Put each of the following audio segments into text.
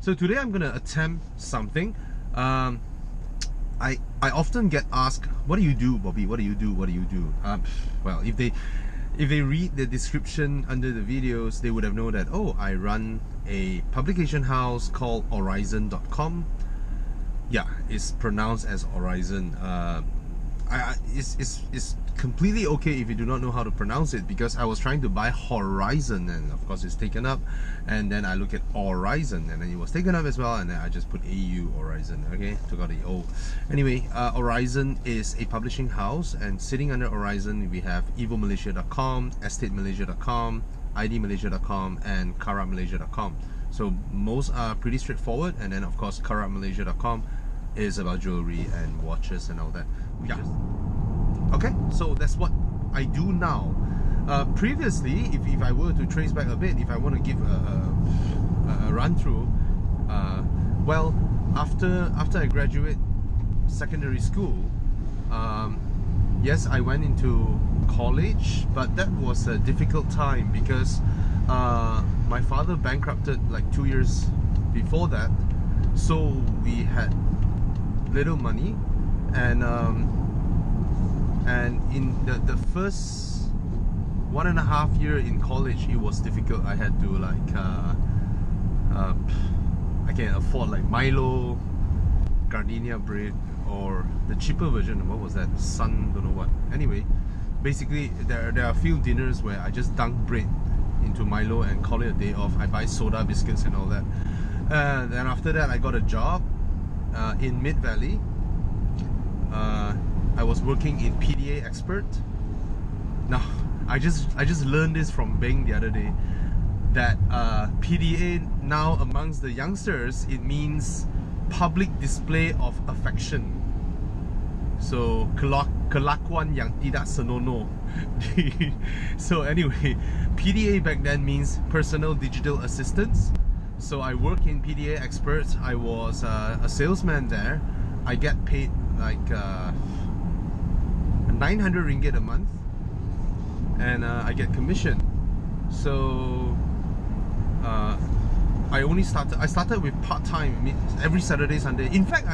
So today I'm gonna attempt something. I often get asked, "What do you do, Bobby? What do you do? What do you do?" Well, if they read the description under the videos, they would have known that, oh, I run a publication house called Aurizn.com. Yeah, it's pronounced as Aurizn. It's completely okay if you do not know how to pronounce it, because I was trying to buy Horizon and of course it's taken up, and then I look at Aurizn and then it was taken up as well, and then I just put AU Aurizn, okay, took out the O. Anyway, Aurizn is a publishing house, and sitting under Aurizn we have evomalaysia.com, estatemalaysia.com, idmalaysia.com and karatmalaysia.com. So most are pretty straightforward, and then of course karatmalaysia.com is about jewelry and watches and all that. Okay, so that's what I do now. Previously, if I were to trace back a bit, if I want to give a run through, well, after I graduate secondary school, yes, I went into college, but that was a difficult time because my father bankrupted like 2 years before that, so we had little money, and in the first 1.5 years in college, it was difficult. I had to like I can afford like Milo, gardenia bread, or the cheaper version. What was that? Sun, don't know what. Anyway, basically there are a few dinners where I just dunk bread into Milo and call it a day off. I buy soda biscuits and all that. Then after that, I got a job in Mid Valley. I was working in PDA Expert. Now, I just learned this from Beng the other day, that PDA now amongst the youngsters, it means public display of affection. So kelakuan yang tidak senonoh. So anyway, PDA back then means personal digital assistants. So I work in PDA Expert. I was a salesman there. I get paid like 900 ringgit a month, and I get commission. So I started with part-time, every Saturday, Sunday. In fact,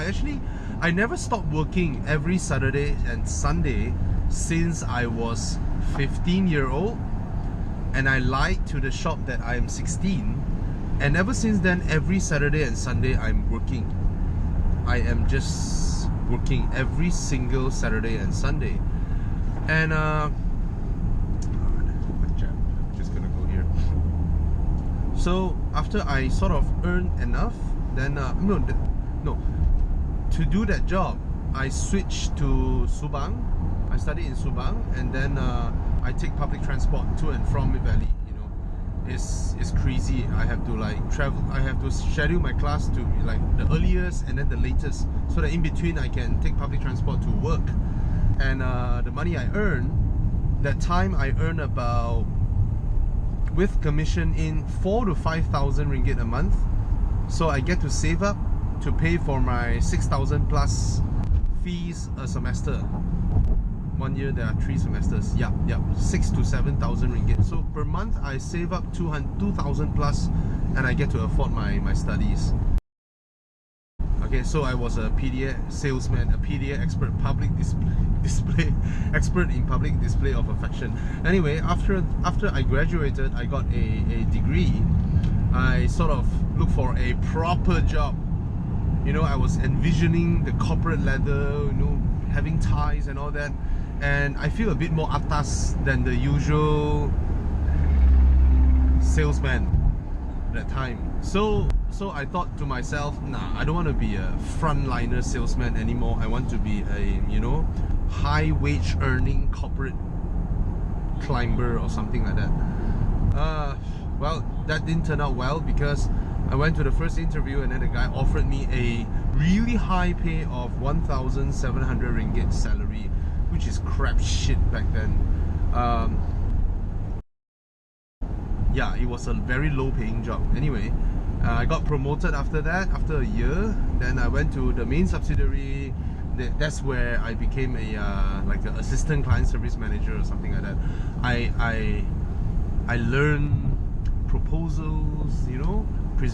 I never stopped working every Saturday and Sunday since I was 15-year-old, and I lied to the shop that I am 16, and ever since then, every Saturday and Sunday I'm working. I am just working every single Saturday and Sunday. And I'm just gonna go here. So after I sort of earned enough, then to do that job, I switched to Subang. I studied in Subang, and then I take public transport to and from Mid Valley. You know, it's crazy. I have to like travel. I have to schedule my class to like the earliest and then the latest, so that in between I can take public transport to work. And the money I earn, that time I earn about, with commission in, 4,000 to 5,000 ringgit a month. So I get to save up to pay for my 6,000 plus fees a semester. 1 year there are 3 semesters. Yeah, 6,000 to 7,000 ringgit. So per month I save up 2,000 plus, and I get to afford my studies. Okay, so I was a PDA salesman, a PDA expert, public display expert in public display of affection. Anyway, after I graduated, I got a degree. I sort of looked for a proper job. You know, I was envisioning the corporate ladder, you know, having ties and all that, and I feel a bit more atas than the usual salesman at that time. So I thought to myself, nah, I don't want to be a frontliner salesman anymore. I want to be a, you know, high wage earning corporate climber or something like that. Well, that didn't turn out well, because I went to the first interview and then the guy offered me a really high pay of 1,700 ringgit salary, which is crap shit back then. Yeah, it was a very low paying job. Anyway, I got promoted after that, after a year. Then I went to the main subsidiary. That's where I became a like an assistant client service manager or something like that. I learned proposals, you know,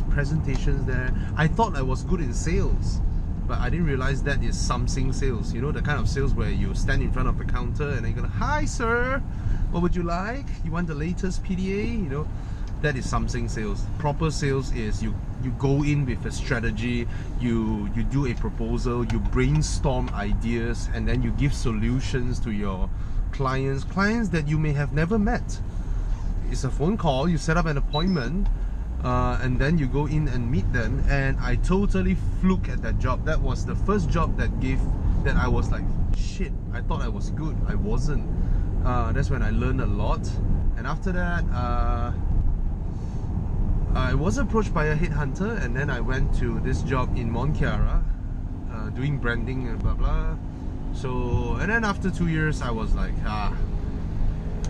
presentations there. I thought I was good in sales, but I didn't realize that is something sales. You know, the kind of sales where you stand in front of the counter and then you're gonna, hi sir, what would you like? You want the latest PDA? You know, that is something sales. Proper sales is you go in with a strategy, you do a proposal, you brainstorm ideas, and then you give solutions to your clients that you may have never met. It's a phone call, you set up an appointment, and then you go in and meet them. And I totally fluke at that job. That was the first job that I was like, shit, I thought I was good. I wasn't. That's when I learned a lot. And after that, I was approached by a headhunter, and then I went to this job in Mont Chiara, doing branding and blah blah. So, and then after 2 years, I was like,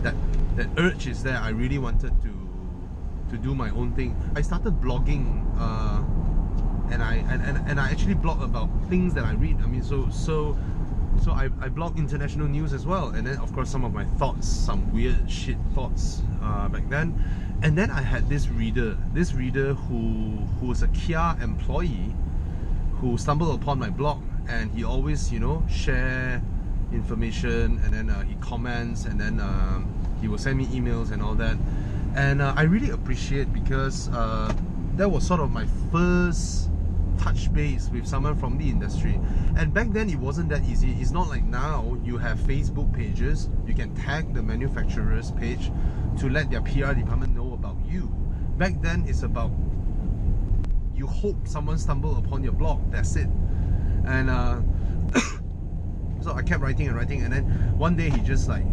that urge is there. I really wanted to do my own thing. I started blogging, and I actually blog about things that I read. I mean, so I blog international news as well, and then of course some of my thoughts, some weird shit thoughts back then. And then I had this reader who was a Kia employee who stumbled upon my blog, and he always, you know, share information, and then he comments, and then he will send me emails and all that. And I really appreciate, because that was sort of my first touch base with someone from the industry. And back then it wasn't that easy. It's not like now you have Facebook pages, you can tag the manufacturer's page to let their PR department know about you. Back then it's about, you hope someone stumble upon your blog, that's it. And so I kept writing, and then one day he just like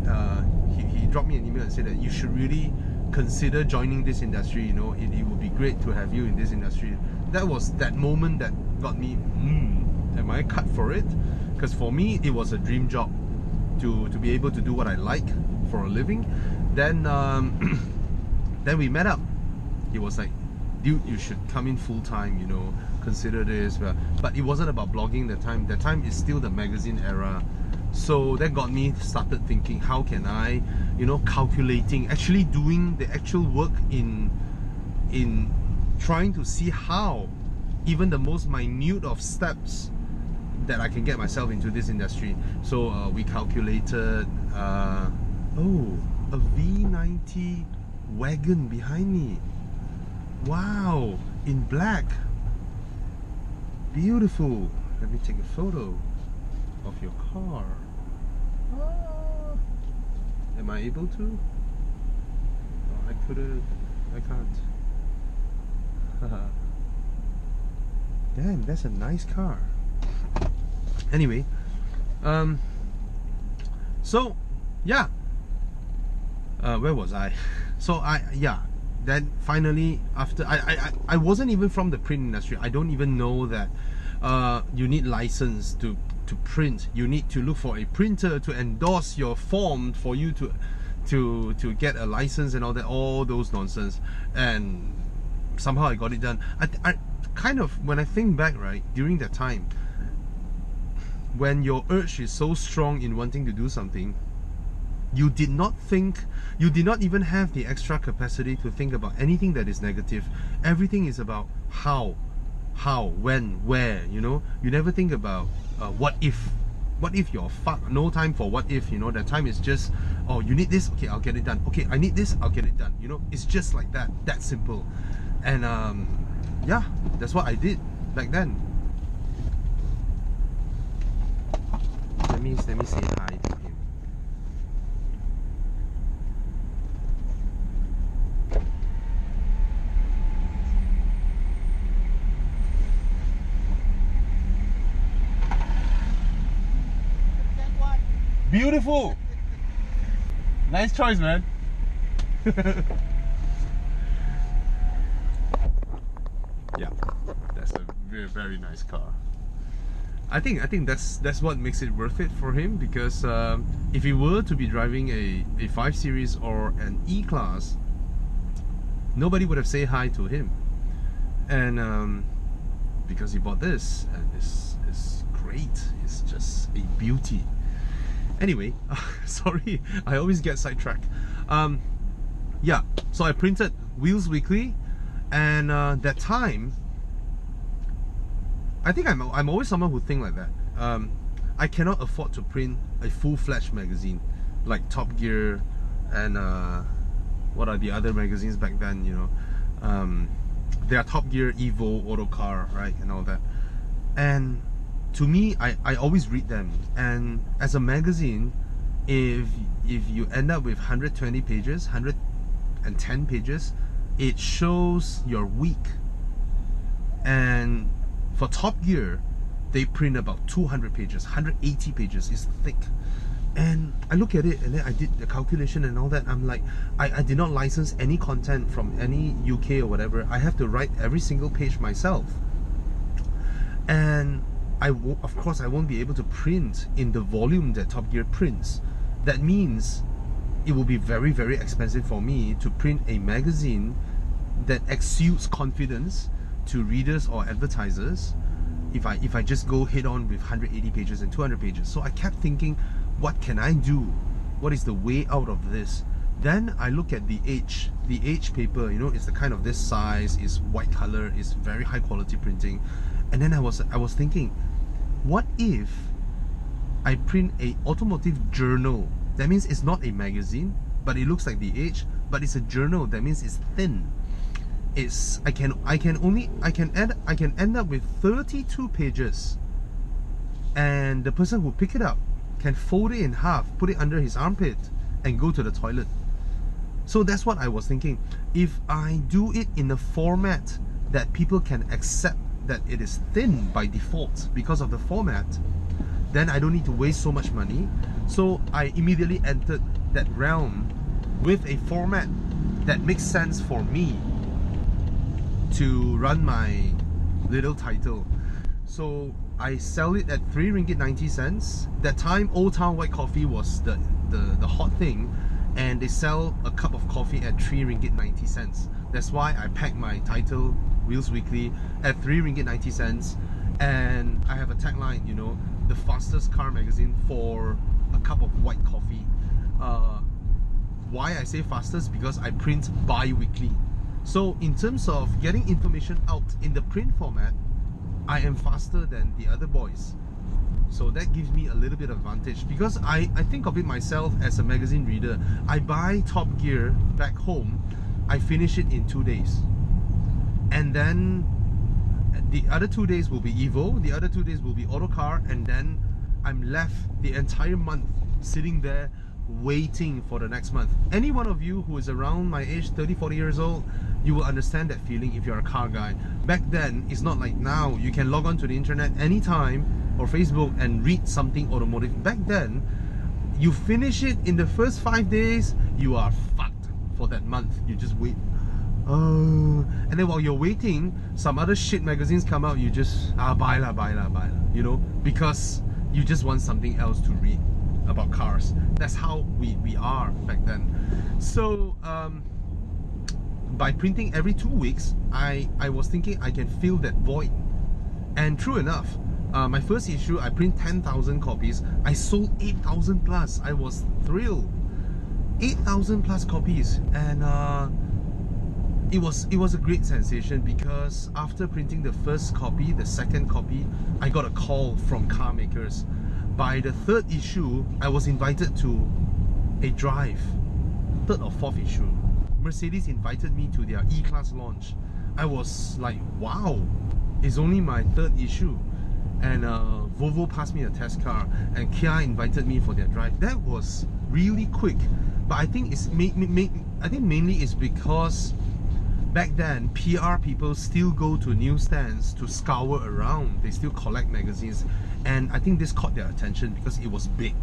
he dropped me an email and said that you should really consider joining this industry. You know, it would be great to have you in this industry. That was that moment that got me, am I cut for it? Because for me it was a dream job to be able to do what I like for a living. Then then we met up. He was like, dude, you should come in full time, you know, consider this. But it wasn't about blogging that time. That time is still the magazine era. So that got me started thinking, how can I, you know, calculating, actually doing the actual work in trying to see how, even the most minute of steps, that I can get myself into this industry. So we calculated, oh, a V90 wagon behind me. Wow, in black. Beautiful. Let me take a photo of your car. Am I able to? Oh, I couldn't. I can't. Damn, that's a nice car. Anyway, so yeah, where was I? So then finally, after I wasn't even from the print industry. I don't even know that you need license to print. You need to look for a printer to endorse your form for you to get a license and all those nonsense. And somehow I got it done. I kind of, when I think back, right, during that time, when your urge is so strong in wanting to do something, you did not even have the extra capacity to think about anything that is negative. Everything is about how, when, where, you know. You never think about what if you're fucked. No time for what if, you know. That time is just, oh, you need this, okay, I'll get it done. Okay, I need this, I'll get it done. You know, it's just like that simple. And yeah, that's what I did back then. Let me say hi to him. Beautiful! Nice choice, man. Yeah, that's a very, very nice car. I think that's what makes it worth it for him, because if he were to be driving a 5 Series or an E-Class, nobody would have said hi to him. And because he bought this, and this is great. It's just a beauty. Anyway, sorry, I always get sidetracked. Yeah, so I printed Wheels Weekly, And that time, I think I'm always someone who think like that. I cannot afford to print a full-fledged magazine like Top Gear and what are the other magazines back then, you know. There are Top Gear, Evo, Autocar, right, and all that. And to me, I always read them. And as a magazine, if you end up with 120 pages, 110 pages, it shows your week. And for Top Gear, they print about 200 pages, 180 pages. It's thick. And I look at it and then I did the calculation and all that. I'm like, I did not license any content from any UK or whatever. I have to write every single page myself. And of course, I won't be able to print in the volume that Top Gear prints. That means it will be very, very expensive for me to print a magazine that exudes confidence to readers or advertisers if I just go head on with 180 pages and 200 pages. So I kept thinking, what can I do? What is the way out of this? Then I look at the Age paper, you know, it's the kind of this size, it's white color, it's very high quality printing. And then I was thinking, what if I print a automotive journal? That means it's not a magazine, but it looks like the Age, but it's a journal. That means it's thin. I can end up with 32 pages, and the person who pick it up can fold it in half, put it under his armpit, and go to the toilet. So that's what I was thinking. If I do it in a format that people can accept that it is thin by default because of the format, then I don't need to waste so much money. So I immediately entered that realm with a format that makes sense for me to run my little title. So I sell it at 3 ringgit 90 cents. That time, Old Town White Coffee was the hot thing, and they sell a cup of coffee at 3 ringgit 90 cents. That's why I pack my title, Wheels Weekly, at 3 ringgit 90 cents. And I have a tagline, you know, the fastest car magazine for a cup of white coffee. Why I say fastest? Because I print bi-weekly. So in terms of getting information out in the print format, I am faster than the other boys. So that gives me a little bit of advantage, because I think of it myself as a magazine reader. I buy Top Gear back home, I finish it in 2 days. And then the other 2 days will be Evo, the other 2 days will be Autocar, and then I'm left the entire month sitting there waiting for the next month. Any one of you who is around my age, 30, 40 years old, you will understand that feeling if you're a car guy. Back then, it's not like now. You can log on to the internet anytime or Facebook and read something automotive. Back then, you finish it in the first 5 days, you are fucked for that month. You just wait. And then while you're waiting, some other shit magazines come out, you just buy la, you know, because you just want something else to read about cars. That's how we are back then. So by printing every 2 weeks, I was thinking I can fill that void. And true enough, my first issue, I print 10,000 copies. I sold 8,000 plus. I was thrilled. 8,000 plus copies. And it was a great sensation, because after printing the first copy, the second copy, I got a call from car makers. By the third issue, I was invited to a drive. Third or fourth issue, Mercedes invited me to their E-Class launch. I was like, wow, it's only my third issue. And Volvo passed me a test car, and Kia invited me for their drive. That was really quick. But I think mainly it's because back then, PR people still go to newsstands to scour around. They still collect magazines. And I think this caught their attention because it was big.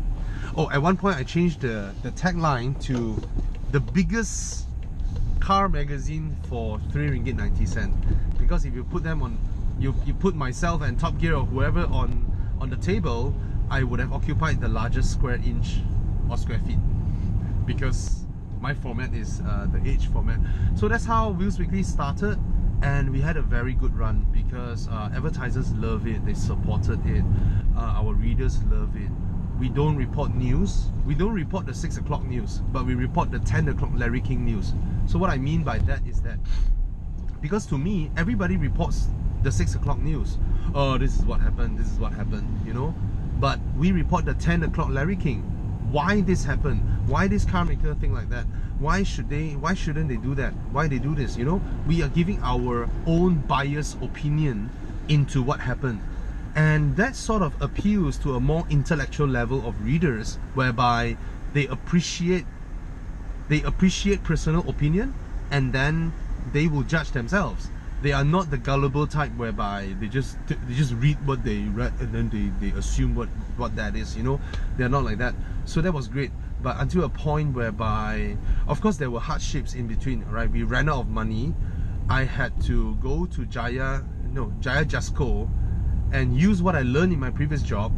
Oh, at one point I changed the tagline to the biggest car magazine for 3 ringgit 90 cents. Because if you put them on, you put myself and Top Gear or whoever on the table, I would have occupied the largest square inch or square feet. Because my format is the Age format. So that's how Wheels Weekly started, and we had a very good run because advertisers love it, they supported it, our readers love it. We don't report news, we don't report the 6 o'clock news, but we report the 10 o'clock Larry King news. So what I mean by that is that because to me, everybody reports the 6 o'clock news. Oh, this is what happened, this is what happened, you know. But we report the 10 o'clock Larry King. Why this happened? Why this car maker thing like that? Why shouldn't they do that? Why they do this, you know? We are giving our own biased opinion into what happened. And that sort of appeals to a more intellectual level of readers, whereby they appreciate personal opinion, and then they will judge themselves. They are not the gullible type whereby they just read what they read and then they assume what that is, you know. They're not like that. So that was great. But until a point whereby, of course, there were hardships in between, right? We ran out of money. I had to go to Jaya Jasco and use what I learned in my previous job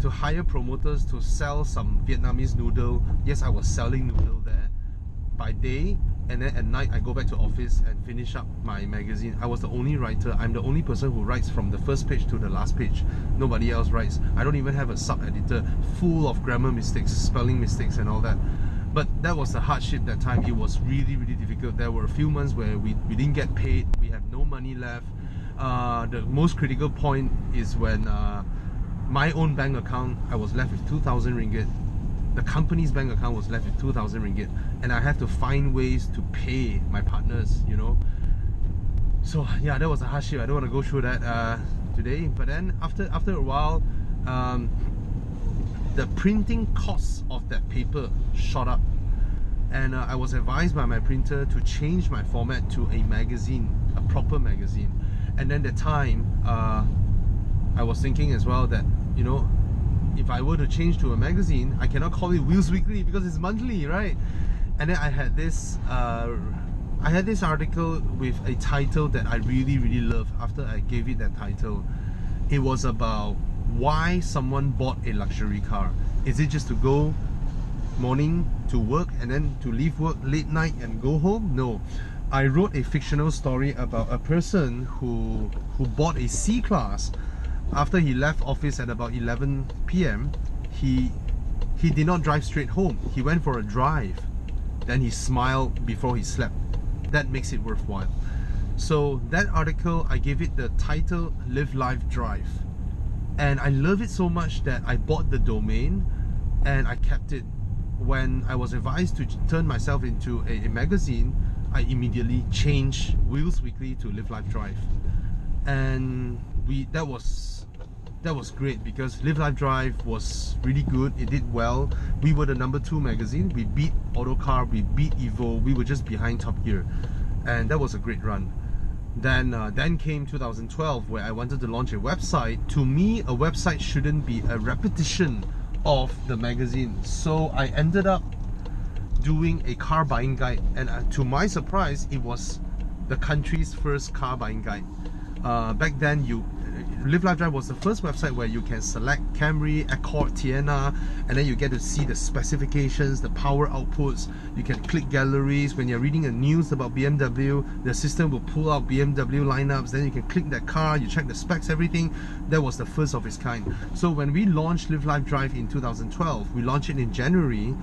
to hire promoters to sell some Vietnamese noodle. Yes, I was selling noodle there by day, and then at night I go back to office and finish up my magazine. I was the only writer. I'm the only person who writes from the first page to the last page. Nobody else writes. I don't even have a sub-editor full of grammar mistakes, spelling mistakes and all that. But that was the hardship that time. It was really, really difficult. There were a few months where we didn't get paid. We had no money left. The most critical point is when my own bank account, I was left with 2,000 ringgit. The company's bank account was left with 2,000 ringgit, and I had to find ways to pay my partners, you know. So yeah, that was a hardship. I don't want to go through that today. But then after a while, the printing costs of that paper shot up, and I was advised by my printer to change my format to a magazine, a proper magazine. And then at the time, I was thinking as well that, you know, if I were to change to a magazine, I cannot call it Wheels Weekly because it's monthly, right? And then I had this article with a title that I really, really loved. After I gave it that title, it was about why someone bought a luxury car. Is it just to go morning to work and then to leave work late night and go home? No. I wrote a fictional story about a person who bought a C-Class. After he left office at about 11 PM, he did not drive straight home. He went for a drive. Then he smiled before he slept. That makes it worthwhile. So that article, I gave it the title Live Life Drive. And I love it so much that I bought the domain and I kept it. When I was advised to turn myself into a magazine, I immediately changed Wheels Weekly to Live Life Drive. And that was great because Live Life Drive was really good. It did well. We were the #2 magazine. We beat Autocar, we beat Evo. We were just behind Top Gear, and that was a great run. Then came 2012, where I wanted to launch a website. To me, a website shouldn't be a repetition of the magazine, so I ended up doing a car buying guide, and to my surprise, it was the country's first car buying guide. Back then, Live Life Drive was the first website where you can select Camry, Accord, Tiana, and then you get to see the specifications, the power outputs. You can click galleries. When you're reading the news about BMW, the system will pull out BMW lineups. Then you can click that car, you check the specs, everything. That was the first of its kind. So when we launched Live Life Drive in 2012, we launched it in January.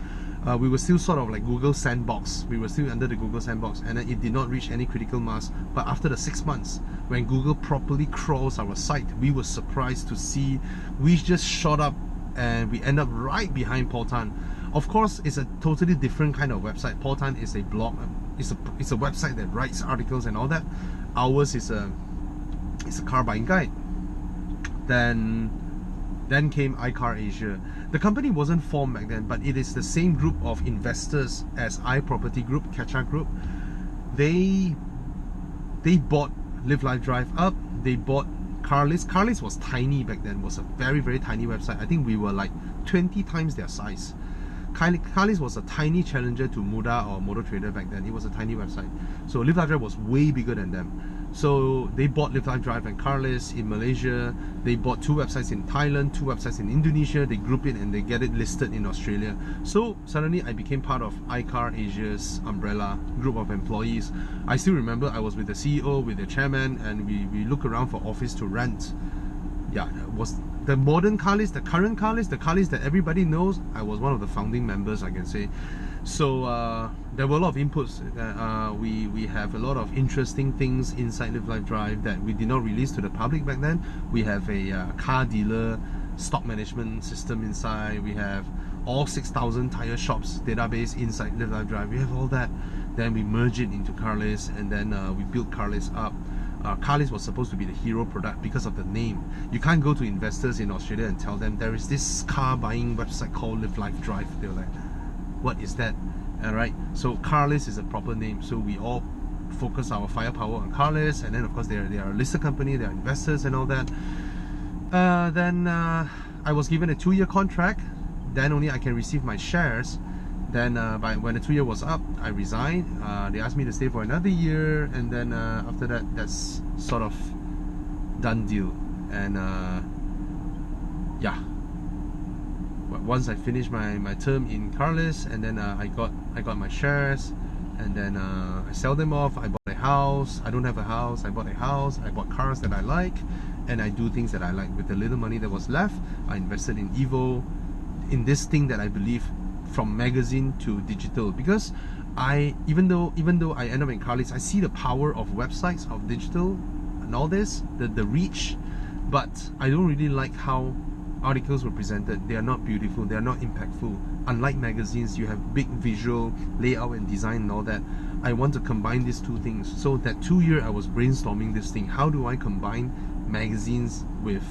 We were still sort of like Google Sandbox. We were still under the Google Sandbox, and then it did not reach any critical mass. But after the 6 months, when Google properly crawls our site, we were surprised to see we just shot up and we end up right behind Paul Tan. Of course, it's a totally different kind of website. Paul Tan is a blog. It's a website that writes articles and all that. Ours is a car buying guide. Then came iCar Asia. The company wasn't formed back then, but it is the same group of investors as iProperty Group, Catcha Group. They bought Live Life Drive up. They bought Carlist. Carlist was tiny back then, was a very, very tiny website. I think we were like 20 times their size. Carlist was a tiny challenger to Muda or Motor Trader back then. It was a tiny website. So Live Life Drive was way bigger than them. So they bought Live Life Drive and Carlist in Malaysia. They bought 2 websites in Thailand, 2 websites in Indonesia. They group it and they get it listed in Australia. So suddenly I became part of iCar Asia's umbrella group of employees. I still remember I was with the CEO, with the chairman, and we look around for office to rent. Yeah, it was the modern Carlist, the current Carlist, the Carlist that everybody knows. I was one of the founding members, I can say. So there were a lot of inputs. We have a lot of interesting things inside Live Life Drive that we did not release to the public back then. We have a car dealer stock management system inside. We have all 6,000 tire shops database inside Live Life Drive. We have all that. Then we merge it into Carlist, and then we built Carlist up. Carlist was supposed to be the hero product because of the name. You can't go to investors in Australia and tell them there is this car buying website called Live Life Drive. They're like, what is that? Alright, so Carlist is a proper name, so we all focus our firepower on Carlist, and then of course they are a listed company, they are investors and all that. Then I was given a 2-year contract, then only I can receive my shares. Then when the 2 year was up, I resigned. They asked me to stay for another year, and then after that, that's sort of done deal. And yeah, once I finished my term in Carlist, and then I got my shares, and then I sell them off. I bought a house. I don't have a house. I bought a house. I bought cars that I like, and I do things that I like. With the little money that was left, I invested in Evo, in this thing that I believe, from magazine to digital, because even though I end up in Carlist, I see the power of websites, of digital and all this, the reach, but I don't really like how articles were presented. They are not beautiful, they are not impactful. Unlike magazines, you have big visual layout and design and all that. I want to combine these two things. So that 2 year I was brainstorming this thing. How do I combine magazines with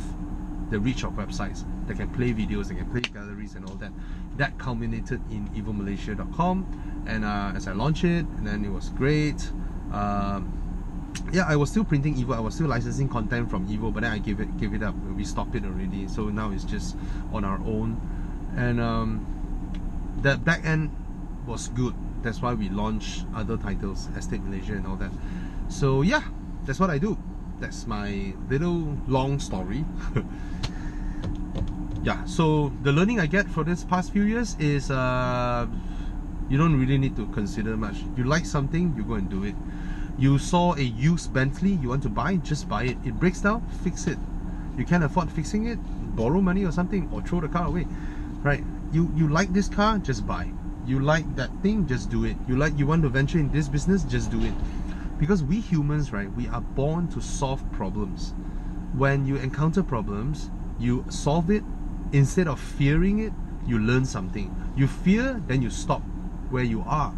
the reach of websites that can play videos, that can play galleries and all that? That culminated in evomalaysia.com, and as I launched it, and then it was great. Yeah, I was still printing Evo, I was still licensing content from Evo, but then I gave it up. We stopped it already, so now it's just on our own. And the back end was good. That's why we launched other titles, Estate Malaysia and all that. So yeah, that's what I do. That's my little long story. Yeah, so the learning I get for this past few years is you don't really need to consider much. You like something, you go and do it. You saw a used Bentley you want to buy, just buy it. It breaks down, fix it. You can't afford fixing it, borrow money or something, or throw the car away. Right? You like this car, just buy. You like that thing, just do it. You want to venture in this business, just do it. Because we humans, right, we are born to solve problems. When you encounter problems, you solve it. Instead of fearing it, you learn something. You fear, then you stop where you are.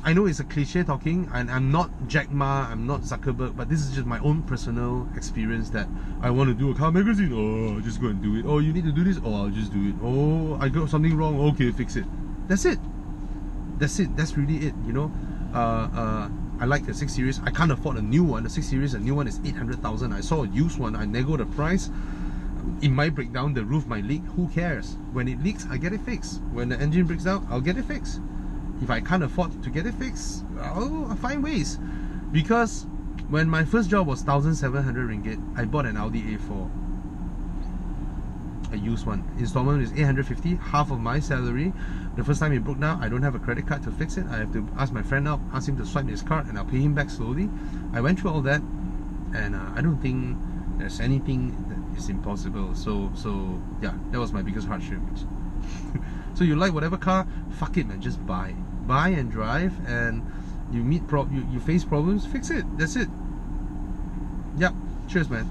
I know it's a cliche talking, and I'm not Jack Ma, I'm not Zuckerberg, but this is just my own personal experience that I want to do a car magazine. Oh, I'll just go and do it. Oh, you need to do this? Oh, I'll just do it. Oh, I got something wrong. Okay, fix it. That's it. That's it. That's really it, you know. I like the 6 Series. I can't afford a new one. The 6 Series, a new one is 800,000. I saw a used one. I nego the price. It might break down, the roof might leak, who cares? When it leaks, I get it fixed. When the engine breaks down, I'll get it fixed. If I can't afford to get it fixed, I'll find ways. Because when my first job was 1,700 ringgit, I bought an Audi A4, a used one. Installment is 850, half of my salary. The first time it broke down, I don't have a credit card to fix it. I have to ask my friend out, ask him to swipe his card, and I'll pay him back slowly. I went through all that, and I don't think there's anything that is impossible. So yeah, that was my biggest hardship. So you like whatever car, fuck it man, just buy and drive, and you face problems, fix it. That's it. Yep. Cheers man.